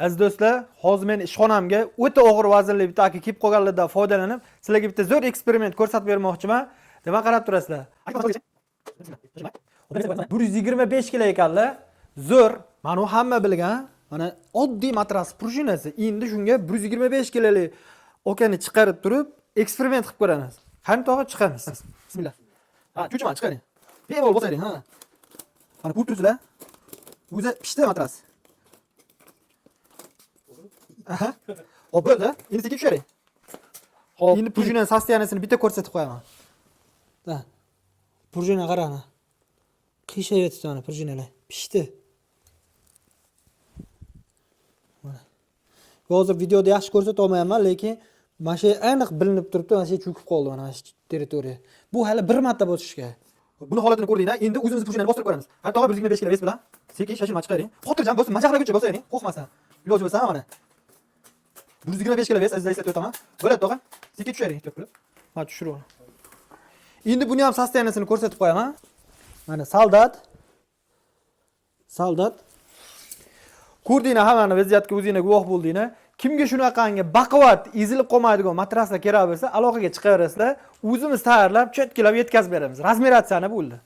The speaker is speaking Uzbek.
Aziz do'stlar, hozir men ishxonamga o'ta og'ir vaznli bitta aka kelib qolganlardan foydalanib, sizlarga bitta zo'r eksperiment ko'rsatib bermoqchiman. Nima qarab turasizlar? 125 kilo ekanlar. Zo'r. Mana hamma bilgan, mana oddiy matras prujinasi. Endi shunga 125 kilolik okani chiqarib turib, eksperiment qilib ko'ramiz. Qani tog'a chiqamiz. Bismillah. Ha, cho'chiman chiqaring. Bemalol bosaylik, ha. Mana ko'rib turibsizlar? O'zi pishdi matras. Aha. Hop bo'ldi. Endi sekin tusharing. Hop. Endi prujina sostoyaniyasini bitta ko'rsatib qo'yaman. Da. Prujina qarang. Qiyshayapti mana prujinalar. Pishdi. Mana. Hozir videoda yaxshi ko'rsata olmayapman, lekin mana shu aniq bilinib turibdi, mana shu cho'kib qoldi mana shu territoriya. Bu hali bir marta bosishga. Buni holatini ko'rdinglar. Endi o'zimizni prujinani bostirib ko'ramiz. Hatto 125 kilo vес bilan sekin shashilma chiqaring. Xotirjam bo'lsin, majaqlaguncha bosaylik, qo'rqmasdan. Iloji bo'lsa mana. 125 kilo vес azizlar eslatib o'taman. Bo'ladi tog'a. Sekin tusharing deb qilib. Mana tushirib ol. Endi buni ham sostoyaniyasini ko'rsatib qo'yaman. Mana soldat. Ko'rdinglar hammani vaziyatga o'zingizlar guvoh bo'ldinglar. Kimga shunaqangi baquvvat ezilib qolmaydigan matraslar kerak bo'lsa, aloqaga chiqaverasizlar. O'zimiz tayyorlab, cho'tkilab yetkazib beramiz. Razmeratsiyani bo'ldi.